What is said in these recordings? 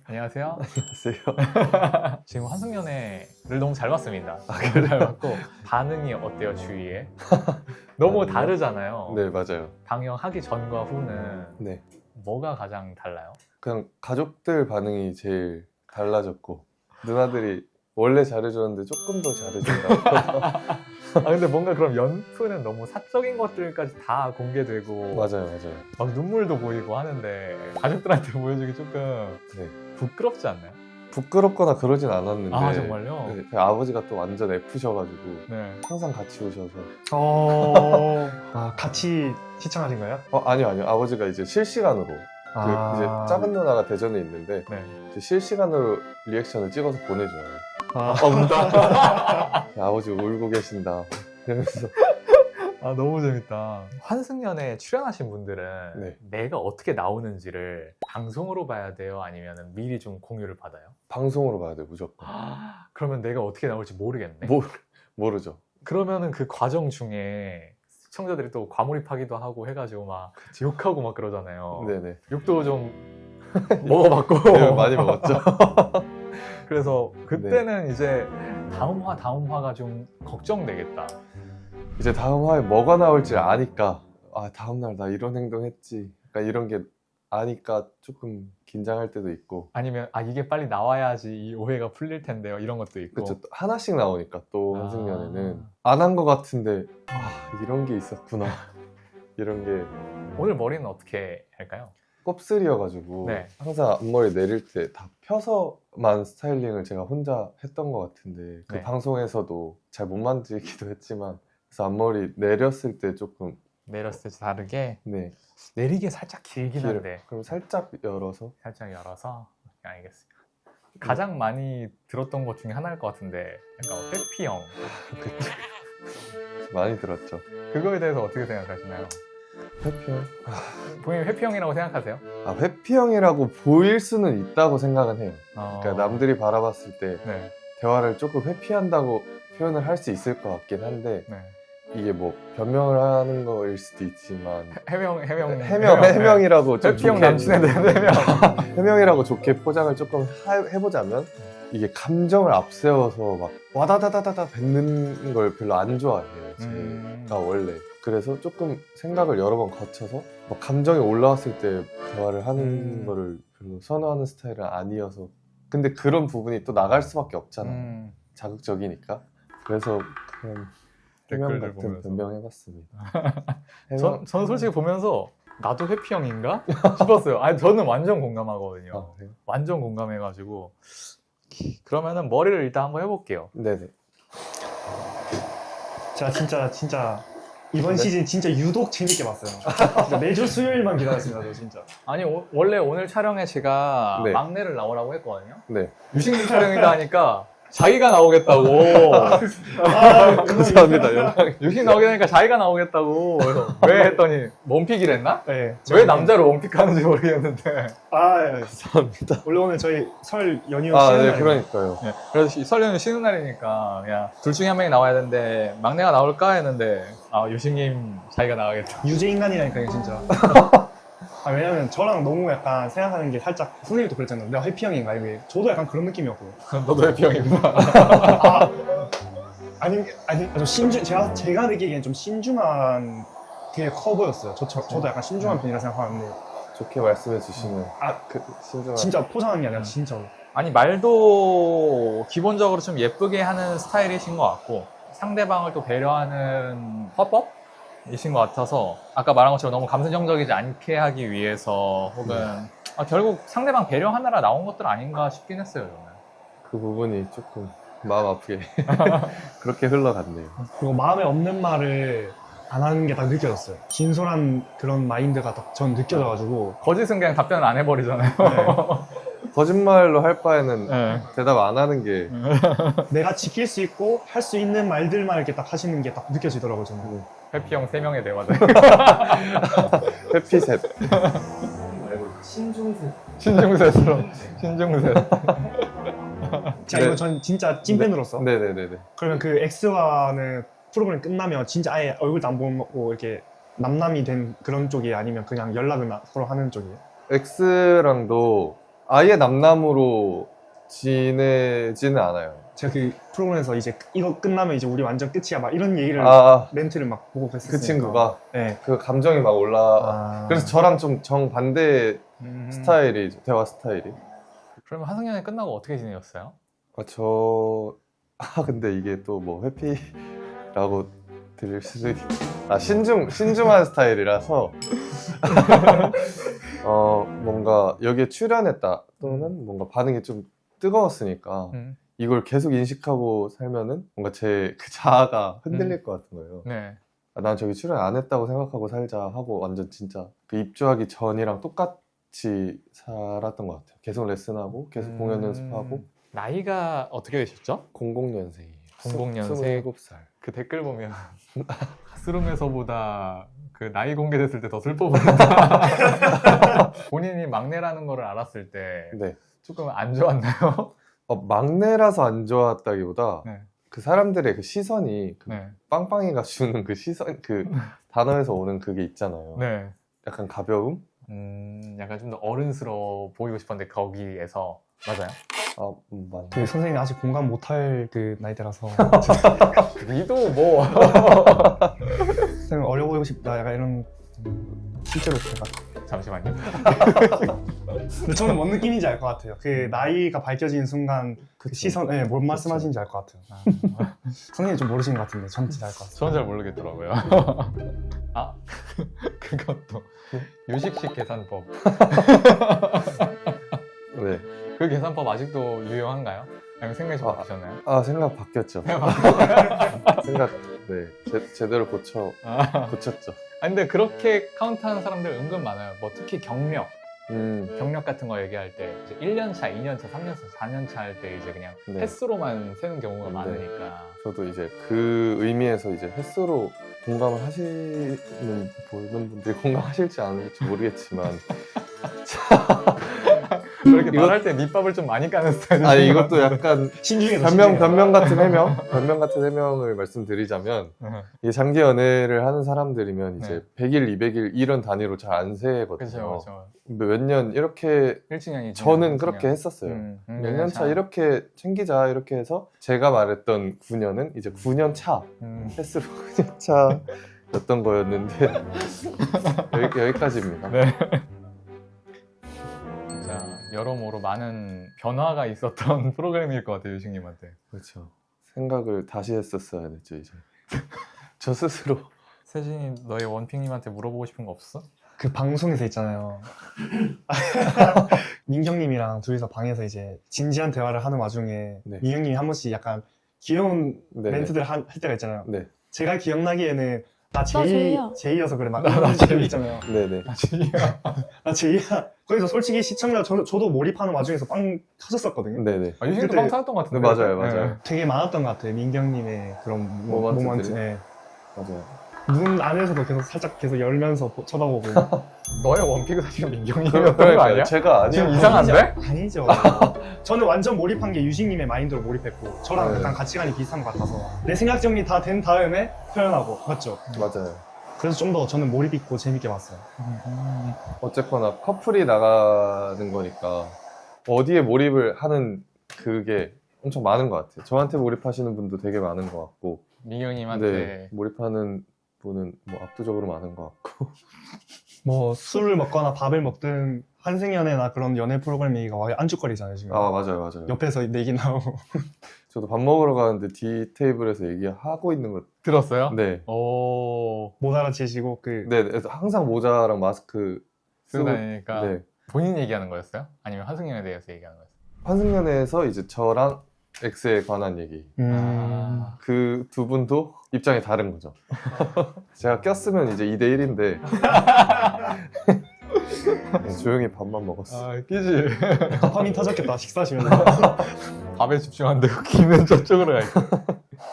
안녕하세요. 안녕하세요. 지금 환승연애를 너무 잘 봤습니다. 그래요? 잘 봤고 반응이 어때요, 주위에? 너무 다르잖아요. 네, 맞아요. 방영하기 전과 후는 네. 뭐가 가장 달라요? 그냥 가족들 반응이 제일 달라졌고, 누나들이 원래 잘해줬는데 조금 더 잘해준다. 아 근데 뭔가 그럼 연프는 너무 사적인 것들까지 다 공개되고 맞아요, 맞아요. 막 눈물도 보이고 하는데 가족들한테 보여주기 조금 네. 부끄럽지 않나요? 부끄럽거나 그러진 않았는데. 아 정말요? 네, 그 아버지가 또 완전 F셔가지고 네. 항상 같이 오셔서. 같이 시청하신 거예요? 아니요, 아니요. 아버지가 이제 실시간으로. 이제 작은 누나가 대전에 있는데 네. 이제 실시간으로 리액션을 찍어서 보내줘요. 운다. 아버지 울고 계신다. 이러면서. 아 너무 재밌다. 환승연애에 출연하신 분들은 네. 내가 어떻게 나오는지를 방송으로 봐야 돼요? 아니면 미리 좀 공유를 받아요? 방송으로 봐야 돼요, 무조건. 그러면 내가 어떻게 나올지 모르겠네. 모르죠. 그러면은 그 과정 중에 시청자들이 또 과몰입하기도 하고 해가지고 막 욕하고 막 그러잖아요. 네네. 욕도 좀 먹어봤고 네, 많이 먹었죠. 그래서 그때는 이제 다음 화가 좀 걱정되겠다. 이제 다음 화에 뭐가 나올지 아니까, 다음날 나 이런 행동했지, 약간 이런 게 아니까 조금 긴장할 때도 있고. 아니면 이게 빨리 나와야지 이 오해가 풀릴 텐데요, 이런 것도 있고. 그쵸. 또 하나씩 나오니까 또 환승연애는 안 한 것 같은데 이런 게 있었구나. 이런 게 오늘 머리는 어떻게 할까요? 곱슬이어가지고 네. 항상 앞머리 내릴 때 다 펴서만 스타일링을 제가 혼자 했던 것 같은데, 그 네. 방송에서도 잘 못 만지기도 했지만, 그래서 앞머리 내렸을 때 조금. 내렸을 때 다르게 네. 내리기 살짝 길긴 한데 그럼 살짝 열어서. 살짝 열어서. 알겠습니다. 가장 많이 들었던 것 중에 하나일 것 같은데 약간 회피형, 그쵸. 많이 들었죠. 그거에 대해서 어떻게 생각하시나요? 회피형? 본인이 회피형이라고 생각하세요? 회피형이라고 보일 수는 있다고 생각은 해요. 어... 그러니까 남들이 바라봤을 때 네. 대화를 조금 회피한다고 표현을 할 수 있을 것 같긴 한데, 네. 이게 뭐 변명을 하는 거일 수도 있지만, 해명이라고 좀 회피형 좋게- 남친에 대한 해명. 해명이라고 좋게 포장을 조금 해보자면, 이게 감정을 앞세워서 막 와다다다다다 뱉는 걸 별로 안 좋아해요, 제가 원래. 그래서 조금 생각을 여러 번 거쳐서 막 감정이 올라왔을 때 대화를 하는 거를 별로 선호하는 스타일은 아니어서. 근데 그런 부분이 또 나갈 수밖에 없잖아요. 자극적이니까. 그래서 그런 해명 댓글들 같은 보면서. 변명해봤습니다. 저는 솔직히 보면서 나도 회피형인가 싶었어요. 저는 완전 공감하거든요. 그래요? 완전 공감해가지고. 그러면은 머리를 일단 한번 해볼게요. 네네. 제가 진짜 이번 시즌 진짜 유독 재밌게 봤어요. 진짜 매주 수요일만 기다렸습니다, 저 진짜. 아니 원래 오늘 촬영에 제가 네. 막내를 나오라고 했거든요. 네. 유식님 촬영이다 하니까 자기가 나오겠다고. 감사합니다. 연락. 유식 나오게 되니까 자기가 나오겠다고. 그래서 왜 했더니 원픽이랬나? 네. 왜 남자를 원픽하는지 모르겠는데. 감사합니다. 원래 오늘 저희 설 연휴 쉬는 네, 날. 그러니까요. 네, 그래서 설령이 쉬는 날이니까 그냥 둘 중에 한 명이 나와야 되는데 막내가 나올까 했는데 유식님 자기가 나가겠다. 유죄 인간이라니까요, 진짜. 왜냐면 저랑 너무 약간 생각하는 게 살짝 선생님도 그랬잖아요. 내가 회피형인가 이게. 저도 약간 그런 느낌이었고. 너도 회피형이구나. 제가 느끼기엔 좀 신중한 게 커 보였어요. 저도 약간 신중한 편이라 생각하는데. 좋게 말씀해 주시면 신중한. 진짜 포장한 게 아니라 진짜로. 아니 말도 기본적으로 좀 예쁘게 하는 스타일이신 것 같고 상대방을 또 배려하는 화법이신 것 같아서 아까 말한 것처럼 너무 감성적이지 않게 하기 위해서 혹은 결국 상대방 배려하느라 나온 것들 아닌가 싶긴 했어요 저는. 그 부분이 조금 마음 아프게 그렇게 흘러갔네요. 그리고 마음에 없는 말을 안 하는 게 딱 느껴졌어요. 진솔한 그런 마인드가 딱 전 느껴져가지고. 거짓은 그냥 답변을 안 해버리잖아요. 네. 거짓말로 할 바에는 네. 대답 안 하는 게. 내가 지킬 수 있고 할 수 있는 말들만 이렇게 딱 하시는 게 딱 느껴지더라고요, 저는. 회피형 3명의 대화다. 회피셋. 신중셋으로. 신중셋. 제가 이거 전 진짜 찐팬으로서. 네네네네. 그러면 그 X와는 프로그램 끝나면 진짜 아예 얼굴도 안 보고 이렇게 남남이 된 그런 쪽이 아니면 그냥 연락을 서로 하는 쪽이에요? X랑도 아예 남남으로 지내지는 않아요. 제가 그 프로그램에서 이제 이거 끝나면 이제 우리 완전 끝이야 막 이런 얘기를 멘트를 막 보고 그랬어요. 그 친구가 네. 그 감정이 막 올라. 그래서 저랑 좀 정반대 스타일이 대화 스타일이. 그러면 한승연애 끝나고 어떻게 지내셨어요? 근데 이게 또 뭐 회피라고 들릴 수도 신중한 스타일이라서 뭔가 여기에 출연했다 또는 뭔가 반응이 좀 뜨거웠으니까 이걸 계속 인식하고 살면은 뭔가 제 그 자아가 흔들릴 것 같은 거예요. 네. 난 저기 출연 안 했다고 생각하고 살자 하고 완전 진짜 그 입주하기 전이랑 똑같이 살았던 것 같아요. 계속 레슨하고 계속 공연 연습하고. 나이가 어떻게 되셨죠? 00년생이에요. 00년생. 27살. 그 댓글 보면 가스룸에서보다 그 나이 공개됐을 때 더 슬퍼 보인다. 본인이 막내라는 거를 알았을 때 네. 조금 안 좋았나요? 막내라서 안 좋았다기보다 네. 그 사람들의 그 시선이 그 네. 빵빵이가 주는 그 시선 그 단어에서 오는 그게 있잖아요. 네. 약간 가벼움? 약간 좀 더 어른스러워 보이고 싶었는데 거기에서 맞아요? 맞네. 그 선생님이 아직 공감 못할 그 나이대라서 니도 뭐 선생님 어려 보이고 싶다 약간 이런 실제로 제가 잠시만요. 근데 저는 뭔 느낌인지 알 것 같아요. 그 나이가 밝혀지는 순간 그 시선, 뭔 말씀하시는지 알 것 같아요. 선생님이 좀 모르시는 것 같은데 전 진짜 알 것 같아요. 저는 잘 모르겠더라고요. 그것도 유식식 계산법. 네. 그 계산법 아직도 유효한가요? 아니면 생각이 좀 바뀌셨나요? 생각 바뀌었죠. 생각 제대로 고쳤죠. 근데 그렇게 카운트하는 사람들 은근 많아요. 뭐 특히 경력 같은 거 얘기할 때 이제 1년 차, 2년 차, 3년 차, 4년 차 할 때 이제 그냥 네. 횟수로만 세는 경우가 네. 많으니까. 저도 이제 그 의미에서 이제 횟수로 공감을 보는 분들이 공감하실지 않을지 모르겠지만 그렇게 말할 때 밑밥을 좀 많이 까는 스타일이에요. 아니 이것도 약간 신중해서 변명 같은 해명을 말씀드리자면 이 장기 연애를 하는 사람들이면 이제 100일, 200일 이런 단위로 잘 안 세거든요. 그렇죠. 몇 년 이렇게 1주년이지. 저는 그렇게 했었어요. 몇 년 차 이렇게 챙기자 이렇게 해서 제가 말했던 9년은 이제 9년 차 횟수로 9년 차였던 거였는데 여기까지입니다. 네. 자, 여러모로 많은 변화가 있었던 프로그램일 것 같아요, 유식님한테. 그렇죠. 생각을 다시 했었어야 됐죠 이제. 저 스스로. 세진이 너의 원픽님한테 물어보고 싶은 거 없어? 그 방송에서 있잖아요. 민경님이랑 둘이서 방에서 이제 진지한 대화를 하는 와중에 네. 민경님이 한 번씩 약간 귀여운 네네. 멘트들을 할 때가 있잖아요. 네. 제가 기억나기에는 나 제이야. 제이여서 그래 막 나 이런 제이. 제이 있잖아요. 네네. 나 제이야. 거기서 솔직히 시청자 저도 몰입하는 와중에서 빵 터졌었거든요. 네네. 유식님도 그때- 빵 사왔던 것 같은데. 네, 맞아요. 되게 많았던 것 같아요. 민경님의 그런 모먼트들이? 모먼트. 네. 맞아요. 눈 안에서도 계속 열면서 쳐다보고. 너의 원픽은 사실 민경이었던 거 아니야? 그러니까요. 제가 지금 아니요. 이상한데? 아니죠. 저는 완전 몰입한 게 유식님의 마인드로 몰입했고 저랑 네. 약간 가치관이 비슷한 것 같아서 내 생각 정리 다 된 다음에 표현하고 맞죠? 맞아요. 그래서 좀 더 저는 몰입 있고 재밌게 봤어요. 어쨌거나 커플이 나가는 거니까 어디에 몰입을 하는 그게 엄청 많은 것 같아요. 저한테 몰입하시는 분도 되게 많은 것 같고, 민경님한테. 네, 몰입하는 분은 뭐 압도적으로 많은 것 같고. 뭐 술을 먹거나 밥을 먹든 한생연애나 그런 연애 프로그램 얘기가 와 안주거리잖아요 지금. 맞아요. 옆에서 내기 나오고. 저도 밥 먹으러 가는데 D 테이블에서 얘기하고 있는 것. 들었어요? 네. 오. 못 알아채시고 그 네, 그래서 항상 모자랑 마스크 쓰고 쓰고. 다니니까. 네. 본인 얘기하는 거였어요? 아니면 한승연에 대해서 얘기하는 거였어요? 환승연애에서 이제 저랑 X에 관한 얘기. 아. 그 두 분도 입장이 다른 거죠. 제가 꼈으면 이제 2대1인데 조용히 밥만 먹었어. 끼지. 도파민 터졌겠다 식사하시면서. 밥에 집중하는데 귀는 저쪽으로 가 있고.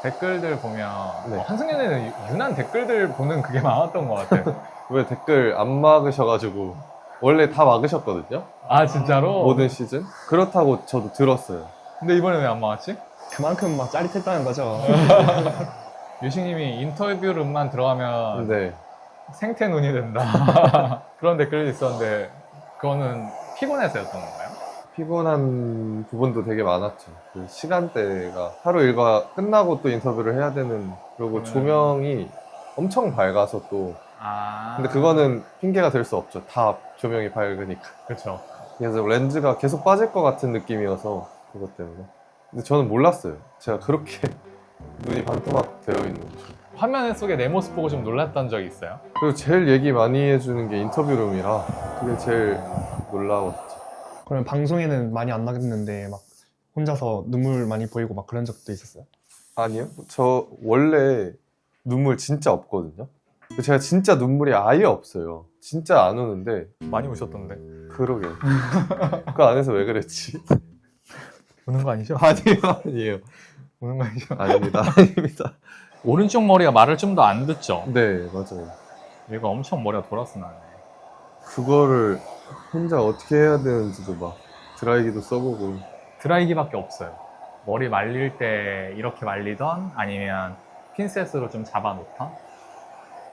댓글들 보면 네. 한승연에는 유난 댓글들 보는 그게 많았던 것 같아요. 왜 댓글 안 막으셔가지고 원래 다 막으셨거든요. 아 진짜로? 모든 시즌. 그렇다고 저도 들었어요. 근데 이번에 왜 안 막았지? 그만큼 막 짜릿했다는 거죠. 유식님이 인터뷰룸만 들어가면 네. 생태 눈이 된다. 그런 댓글이 있었는데 그거는 피곤해서였던 건가요? 피곤한 부분도 되게 많았죠. 그 시간대가 하루 일과 끝나고 또 인터뷰를 해야 되는, 그리고 조명이 엄청 밝아서 또, 근데 그거는 핑계가 될 수 없죠. 다 조명이 밝으니까. 그렇죠. 그래서 렌즈가 계속 빠질 것 같은 느낌이어서 그것 때문에. 근데 저는 몰랐어요. 제가 그렇게 눈이 반토막 되어 있는 거죠. 화면 속에 내 모습 보고 좀 놀랐던 적이 있어요? 그리고 제일 얘기 많이 해주는 게 인터뷰룸이라 그게 제일 놀라웠죠. 그러면 방송에는 많이 안 나갔는데 막 혼자서 눈물 많이 보이고 막 그런 적도 있었어요? 아니요. 저 원래 눈물 진짜 없거든요. 제가 진짜 눈물이 아예 없어요. 진짜 안 오는데. 많이 우셨던데. 그러게. 그 안에서 왜 그랬지? 우는 거 아니죠? 아니에요. 우는 거 아니죠? 아닙니다. 아닙니다. 오른쪽 머리가 말을 좀 더 안 듣죠? 네, 맞아요. 얘가 엄청 머리가 돌아서 나네. 그거를 혼자 어떻게 해야 되는지도 막 드라이기도 써보고. 드라이기밖에 없어요. 머리 말릴 때 이렇게 말리던 아니면 핀셋으로 좀 잡아놓던.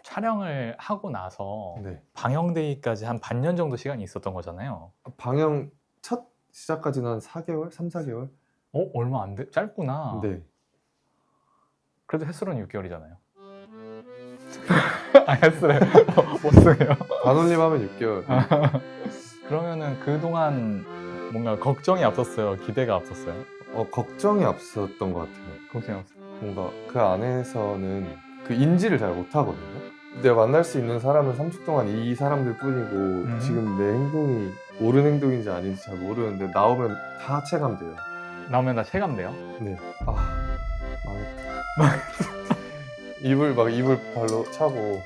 촬영을 하고 나서 네. 방영되기까지 한 반년 정도 시간이 있었던 거잖아요. 방영 첫 시작까지는 한 4개월? 3, 4개월? 얼마 안 돼? 짧구나. 네. 그래도 횟수로는 6개월이잖아요. 횟수래. 못 쓰게요. 반올림하면 6개월. 그러면은 그동안 뭔가 걱정이 앞섰어요? 기대가 앞섰어요? 걱정이 앞섰던 것 같아요. 걱정이 앞섰어요. 뭔가 그 안에서는 그 인지를 잘 못하거든요. 내가 만날 수 있는 사람은 3주 동안 이 사람들 뿐이고 지금 내 행동이 옳은 행동인지 아닌지 잘 모르는데 나오면 다 체감돼요. 나오면 다 체감돼요? 네. 망했다. 입을 발로 차고.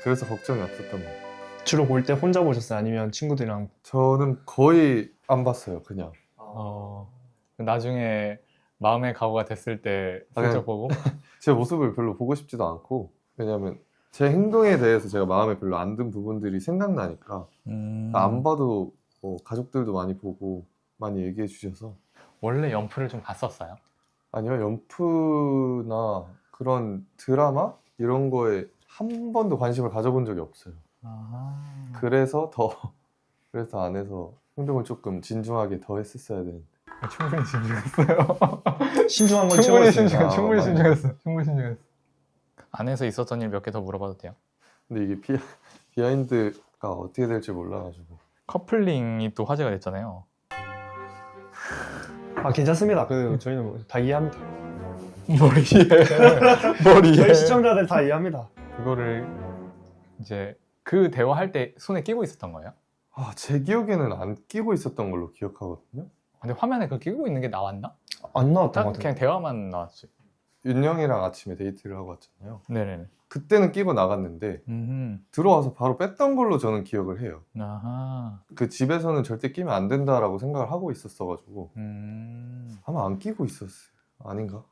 그래서 걱정이 앞섰던 거예요. 주로 볼 때 혼자 보셨어요? 아니면 친구들이랑? 저는 거의 안 봤어요, 그냥. 나중에 마음의 각오가 됐을 때 슬쩍 보고? 제 모습을 별로 보고 싶지도 않고, 왜냐면 제 행동에 대해서 제가 마음에 별로 안 든 부분들이 생각나니까 안 봐도 가족들도 많이 보고 많이 얘기해 주셔서. 원래 연프를 좀 봤었어요? 아니요, 연프나 그런 드라마 이런 거에 한 번도 관심을 가져본 적이 없어요. 그래서 안에서 행동을 조금 진중하게 더 했었어야 되는데. 충분히 신중했어요. 신중한 건 충분히 최고였어요. 충분히 신중했어. 충분히 신중했어. 안에서 있었던 일 몇 개 더 물어봐도 돼요? 근데 이게 비하인드가 어떻게 될지 몰라가지고. 커플링이 또 화제가 됐잖아요. 괜찮습니다. 저희는 다 이해합니다. 머리에. 저희 시청자들 다 이해합니다. 그거를 이제 그 대화할 때 손에 끼고 있었던 거예요? 제 기억에는 안 끼고 있었던 걸로 기억하거든요. 근데 화면에 그 끼고 있는 게 나왔나? 안 나왔던 딱 것 같아요. 그냥 대화만 나왔지. 윤영이랑 아침에 데이트를 하고 왔잖아요. 네네네. 그때는 끼고 나갔는데 들어와서 바로 뺐던 걸로 저는 기억을 해요. 아하. 그 집에서는 절대 끼면 안 된다라고 생각을 하고 있었어가지고 아마 안 끼고 있었어요. 아닌가?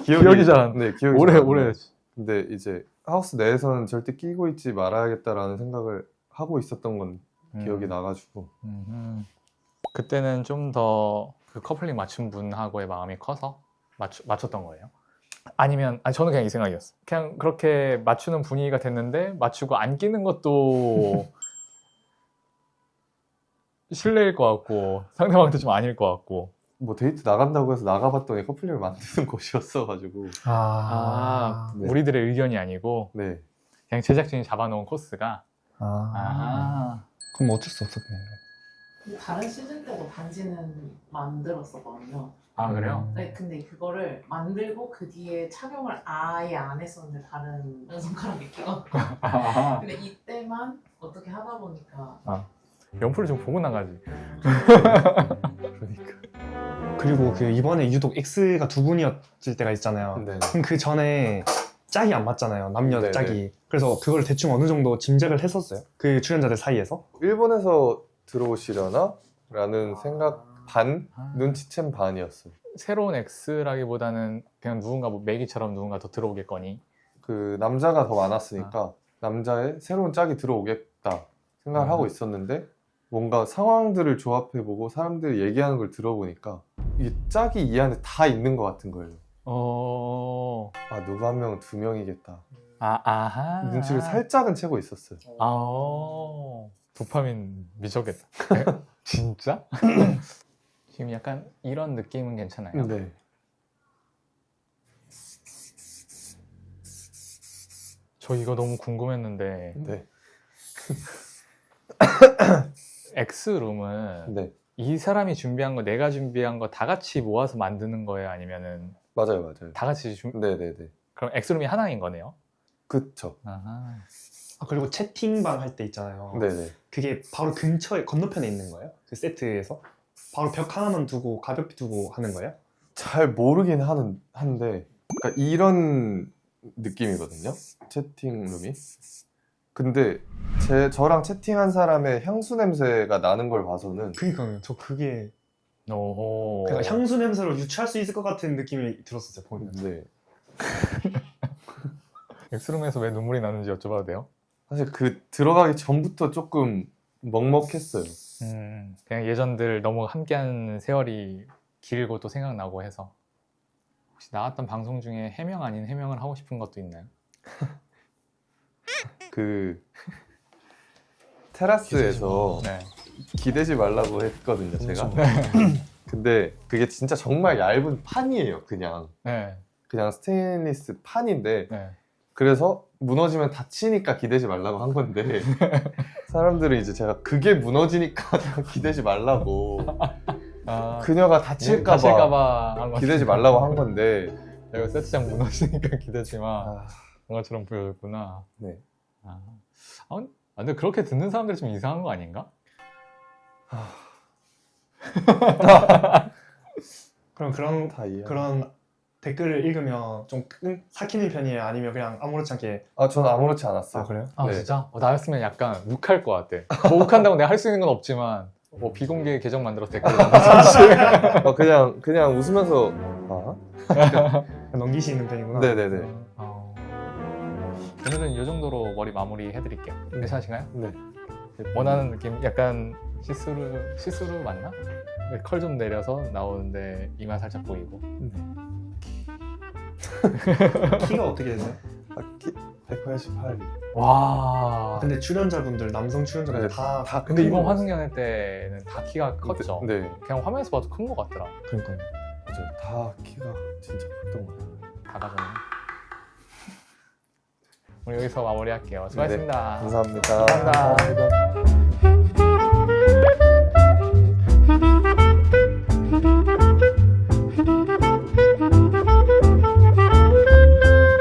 기억이 잘 안. 네, 기억이 오래. 근데 이제 하우스 내에서는 절대 끼고 있지 말아야겠다라는 생각을 하고 있었던 건 기억이 나가지고. 그때는 좀 더 그 커플링 맞춘 분하고의 마음이 커서 맞췄던 거예요? 아니면 저는 그냥 이 생각이었어. 그냥 그렇게 맞추는 분위기가 됐는데 맞추고 안 끼는 것도 실례일 것 같고 상대방한테 좀 아닐 것 같고. 뭐 데이트 나간다고 해서 나가봤더니 커플링을 만드는 곳이었어가지고. 네. 우리들의 의견이 아니고 네. 그냥 제작진이 잡아놓은 코스가. 그럼 어쩔 수 없었네요. 다른 시즌 때도 반지는 만들었었거든요. 그래요? 네, 근데 그거를 만들고 그 뒤에 착용을 아예 안 했었는데 다른 손가락에 끼거든요. 근데 이때만 어떻게 하다 보니까 연프를 좀 보고 나가지. 그러니까. 그리고 이번에 유독 X가 두 분이었을 때가 있잖아요. 네. 그럼 그 전에 짝이 안 맞잖아요. 남녀 네네. 짝이. 그래서 그걸 대충 어느 정도 짐작을 했었어요. 그 출연자들 사이에서. 일본에서 들어오시려나? 라는 생각 반? 눈치챈 반이었어요. 새로운 X라기보다는 그냥 누군가 뭐 매기처럼 누군가 더 들어오겠거니. 그 남자가 더 많았으니까 남자의 새로운 짝이 들어오겠다 생각을 하고 있었는데 뭔가 상황들을 조합해보고 사람들이 얘기하는 걸 들어보니까 이 짝이 이 안에 다 있는 것 같은 거예요. 누구 한 명은 두 명이겠다. 아하. 눈치를 살짝은 채고 있었어요. 도파민 미쳤겠다. 진짜? 지금 약간 이런 느낌은 괜찮아요? 네. 저 이거 너무 궁금했는데 네. X룸은 네. 이 사람이 준비한 거, 내가 준비한 거 다 같이 모아서 만드는 거예요? 아니면은 맞아요, 맞아요. 다 같이 네네네. 그럼 X룸이 하나인 거네요? 그쵸. 아하. 아, 그리고 채팅방 할 때 있잖아요. 네네. 그게 바로 근처에 건너편에 있는 거예요? 그 세트에서? 바로 벽 하나만 두고 가볍게 두고 하는 거예요? 잘 모르긴 한데, 그러니까 이런 느낌이거든요. 채팅룸이. 근데 저랑 채팅한 사람의 향수 냄새가 나는 걸 봐서는 그니까요. 저 그게 오호. 그러니까 향수 냄새로 유추할 수 있을 것 같은 느낌이 들었었어요. 보면서. 네. X룸에서 왜 눈물이 나는지 여쭤봐도 돼요? 사실 그 들어가기 전부터 조금 먹먹했어요. 그냥 예전들 너무 함께한 세월이 길고 또 생각나고 해서. 혹시 나왔던 방송 중에 해명 아닌 해명을 하고 싶은 것도 있나요? 그 테라스에서 네. 기대지 말라고 했거든요, 제가. 근데 그게 진짜 정말 얇은 판이에요, 그냥. 네. 그냥 스테인리스 판인데, 네. 그래서 무너지면 다치니까 기대지 말라고 한 건데, 사람들은 이제 제가 그게 무너지니까 기대지 말라고, 아, 그녀가 다칠까봐 한 거. 기대지 말라고 한 건데, 이거 세트장 무너지니까 기대지 마. 아, 그런 것처럼 보여줬구나. 네. 아, 근데 그렇게 듣는 사람들이 좀 이상한 거 아닌가? 그럼 다 이해. 그런 댓글을 읽으면 좀 삭히는 편이에요? 아니면 그냥 아무렇지 않게? 저는 아무렇지 않았어요. 아, 그래요? 아 네. 진짜? 나였으면 약간 욱할 것 같아. 뭐 욱한다고 내가 할 수 있는 건 없지만 뭐 비공개 계정 만들어서 댓글 남겨주지. 그냥 웃으면서, 넘기시는 편이구나. 네네네. 오늘은 이 정도로 머리 마무리 해드릴게요. 괜찮으신가요? 네. 원하는 느낌 약간 시스루 맞나? 컬 좀 내려서 나오는데 이마 살짝 보이고. 키가 어떻게 되세요? 키 188. 와. 근데 출연자분들, 남성 출연자분들 네, 다 근데 이번 큰 환승연애 때는 다 키가 컸죠. 네. 그냥 화면에서 봐도 큰 것 같더라. 그러니까요. 맞아요. 다 키가 진짜 컸던 것 같아요. 다 가졌네. 우리 여기서 마무리할게요. 수고하셨습니다. 감사합니다. 감사합니다.